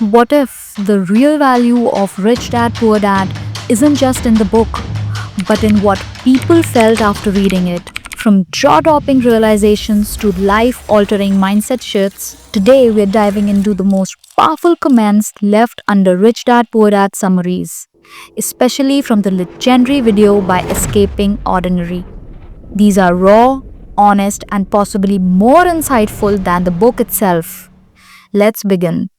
What if the real value of Rich Dad Poor Dad isn't just in the book, but in what people felt after reading it? From jaw dropping realizations to life altering mindset shifts, today we're diving into the most powerful comments left under Rich Dad Poor Dad summaries, especially from the legendary video by Escaping Ordinary. These are raw, honest, and possibly more insightful than the book itself. Let's begin.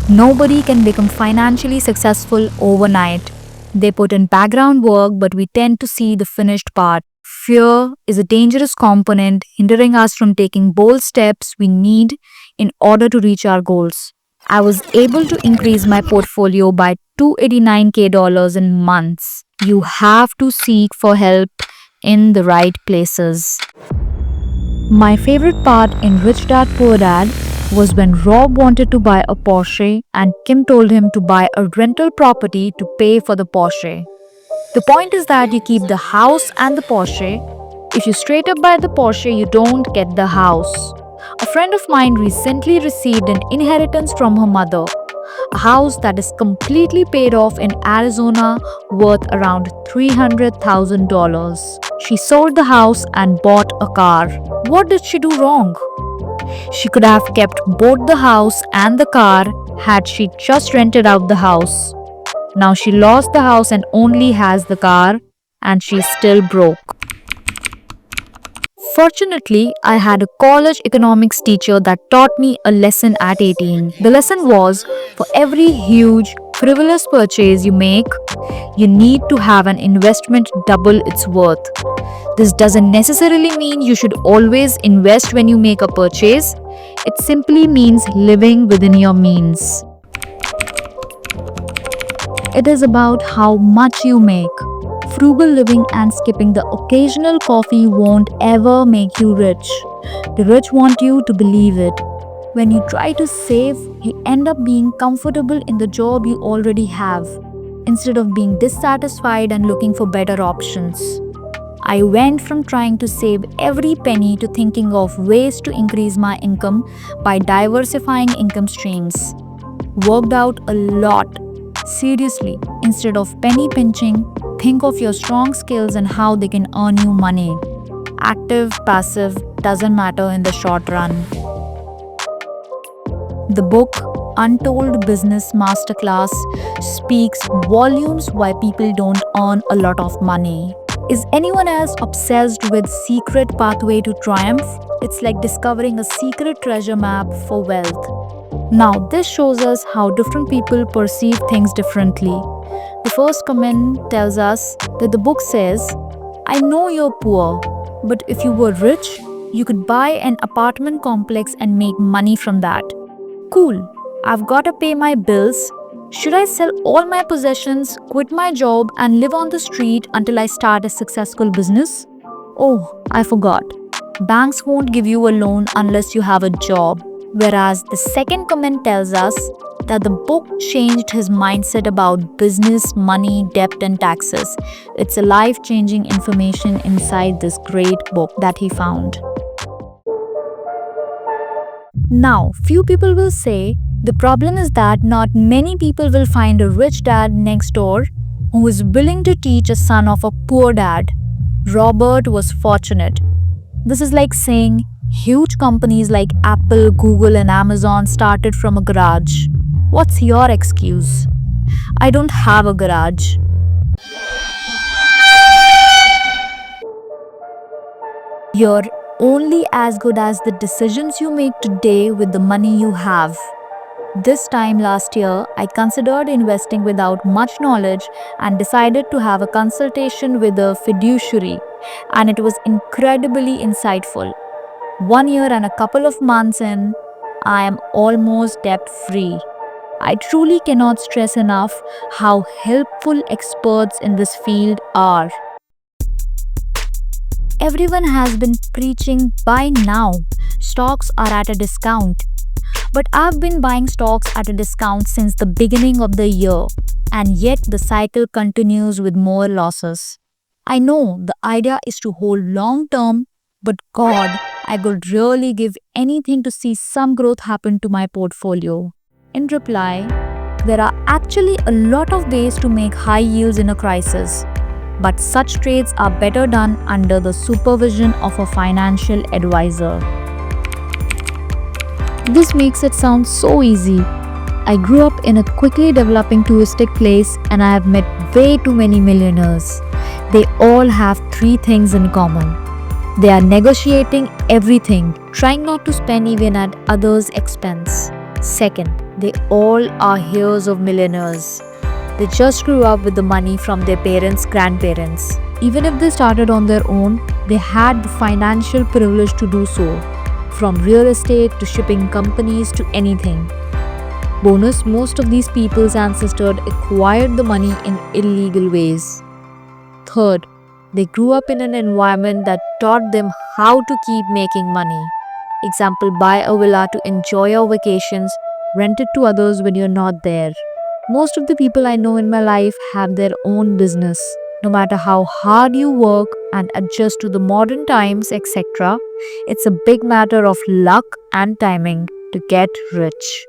Nobody can become financially successful overnight. They put in background work, but we tend to see the finished part. Fear is a dangerous component hindering us from taking bold steps we need in order to reach our goals. I was able to increase my portfolio by 289k dollars in months. You have to seek for help in the right places. My favorite part in Rich Dad Poor Dad was when Rob wanted to buy a Porsche and Kim told him to buy a rental property to pay for the Porsche. The point is that you keep the house and the Porsche. If you straight up buy the Porsche, you don't get the house. A friend of mine recently received an inheritance from her mother, a house that is completely paid off in Arizona worth around $300,000. She sold the house and bought a car. What did she do wrong? She could have kept both the house and the car had she just rented out the house. Now she lost the house and only has the car, and she's still broke. Fortunately, I had a college economics teacher that taught me a lesson at 18. The lesson was, for every huge, frivolous purchase you make, you need to have an investment double its worth. This doesn't necessarily mean you should always invest when you make a purchase. It simply means living within your means. It is about how much you make. Frugal living and skipping the occasional coffee won't ever make you rich. The rich want you to believe it. When you try to save, you end up being comfortable in the job you already have, instead of being dissatisfied and looking for better options. I went from trying to save every penny to thinking of ways to increase my income by diversifying income streams. Worked out a lot. Seriously, instead of penny pinching, think of your strong skills and how they can earn you money. Active, passive, doesn't matter in the short run. The book Untold Business Masterclass speaks volumes why people don't earn a lot of money. Is anyone else obsessed with secret pathway to triumph? It's like discovering a secret treasure map for wealth. Now, this shows us how different people perceive things differently. The first comment tells us that the book says, I know you're poor, but if you were rich, you could buy an apartment complex and make money from that. Cool, I've got to pay my bills. Should I sell all my possessions, quit my job, and live on the street until I start a successful business? Oh, I forgot. Banks won't give you a loan unless you have a job. Whereas the second comment tells us that the book changed his mindset about business, money, debt, and taxes. It's a life-changing information inside this great book that he found. Now, few people will say, the problem is that not many people will find a rich dad next door who is willing to teach a son of a poor dad. Robert was fortunate. This is like saying huge companies like Apple, Google, and Amazon started from a garage. What's your excuse? I don't have a garage. You're only as good as the decisions you make today with the money you have. This time last year, I considered investing without much knowledge and decided to have a consultation with a fiduciary, and it was incredibly insightful. 1 year and a couple of months in, I am almost debt-free. I truly cannot stress enough how helpful experts in this field are. Everyone has been preaching buy now. Stocks are at a discount. But I've been buying stocks at a discount since the beginning of the year, and yet the cycle continues with more losses. I know the idea is to hold long term, But God, I could really give anything to see some growth happen to my portfolio. In reply, there are actually a lot of ways to make high yields in a crisis, but such trades are better done under the supervision of a financial advisor. This makes it sound so easy. I grew up in a quickly developing touristic place and I have met way too many millionaires. They all have three things in common. They are negotiating everything, trying not to spend even at others' expense. Second, they all are heirs of millionaires. They just grew up with the money from their parents' grandparents. Even if they started on their own, they had the financial privilege to do so, from real estate to shipping companies to anything. Bonus, most of these people's ancestors acquired the money in illegal ways. Third, they grew up in an environment that taught them how to keep making money. Example, buy a villa to enjoy your vacations, rent it to others when you're not there. Most of the people I know in my life have their own business. No matter how hard you work and adjust to the modern times, etc., it's a big matter of luck and timing to get rich.